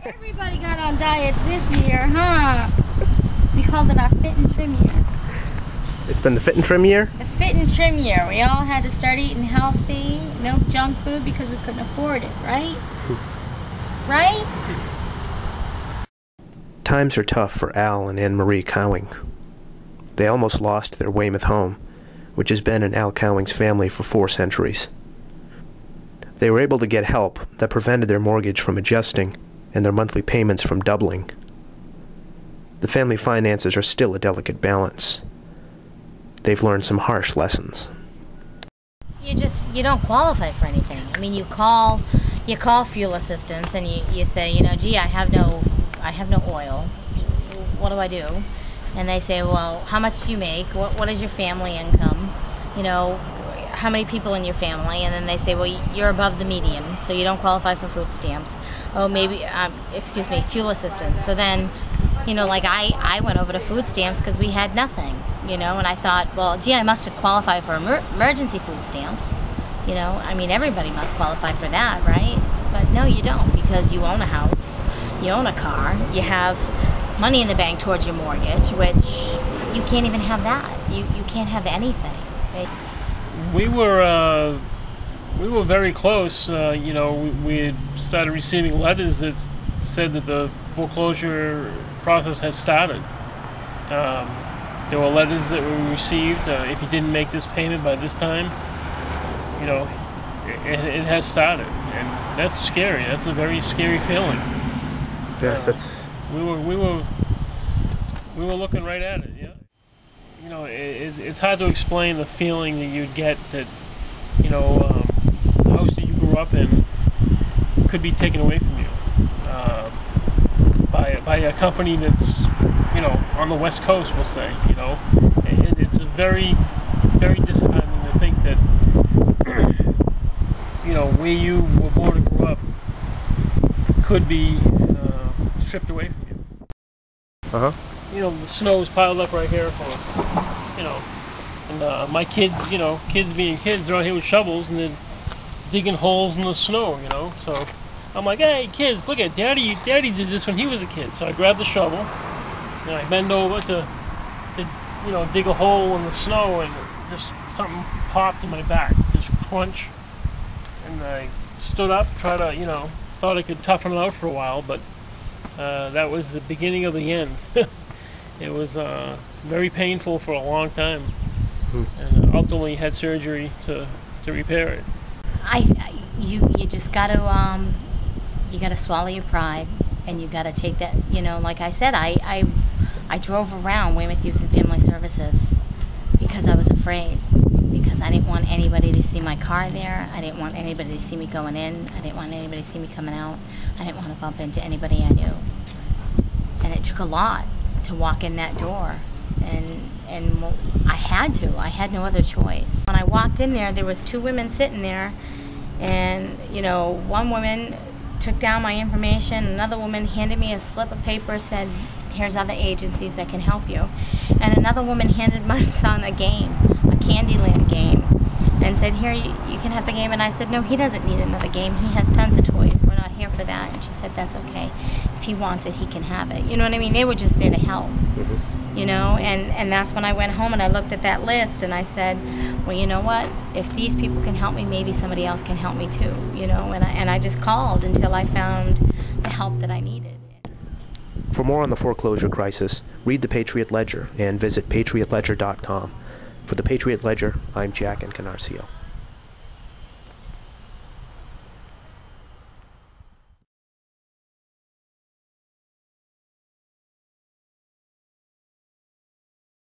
Everybody got on diets this year, huh? We called it our fit and trim year. It's been the fit and trim year? The fit and trim year. We all had to start eating healthy, no junk food because we couldn't afford it, right? Right? Times are tough for Al and Annemarie Cowing. They almost lost their Weymouth home, which has been in Al Cowing's family for 4 centuries. They were able to get help that prevented their mortgage from adjusting and their monthly payments from doubling. The family finances are still a delicate balance. They've learned some harsh lessons. You don't qualify for anything. I mean, you call fuel assistance and you say, gee, I have no oil. What do I do? And they say, well, how much do you make? What is your family income? How many people in your family? And then they say, well, you're above the median, so you don't qualify for food stamps. Oh, maybe, fuel assistance. So then, I went over to food stamps because we had nothing, and I thought, well, gee, I must qualify for emergency food stamps. Everybody must qualify for that, right? But no, you don't, because you own a house, you own a car, you have money in the bank towards your mortgage, which you can't even have that. You can't have anything. Right? We were very close. We had started receiving letters that said that the foreclosure process has started. There were letters that we received. If you didn't make this payment by this time, it has started, and that's scary. That's a very scary feeling. Yes, that's. We were looking right at it. Yeah. It's hard to explain the feeling that you'd get that, the house that you grew up in could be taken away from you by a company that's, on the West Coast, we'll say. It's a very, very disheartening to think that, where you were born and grew up could be stripped away from you. Uh-huh. The snow's piled up right here for us, and my kids, kids being kids, they're out here with shovels and they're digging holes in the snow, so I'm like, hey kids, look at daddy did this when he was a kid. So I grabbed the shovel and I bend over to dig a hole in the snow, and just something popped in my back, just crunch, and I stood up, thought I could toughen it out for a while, but that was the beginning of the end. It was very painful for a long time, and ultimately had surgery to repair it. You just gotta you gotta swallow your pride, and you gotta take that. Like I said, I drove around Weymouth Youth and Family Services because I was afraid, because I didn't want anybody to see my car there. I didn't want anybody to see me going in. I didn't want anybody to see me coming out. I didn't want to bump into anybody I knew. And it took a lot to walk in that door, and I had to. I had no other choice. When I walked in there was 2 women sitting there, and one woman took down my information. Another woman handed me a slip of paper, said, here's other agencies that can help you. And another woman handed my son a game, a Candyland game, and said, here, you can have the game. And I said, no, he doesn't need another game. He has tons of toys. We're not here for that. And she said, that's okay. If he wants it, he can have it. You know what I mean? They were just there to help. And that's when I went home and I looked at that list and I said, well, you know what? If these people can help me, maybe somebody else can help me too. And I just called until I found the help that I needed. For more on the foreclosure crisis, read the Patriot Ledger and visit patriotledger.com. For the Patriot Ledger, I'm Jack Encarnacio.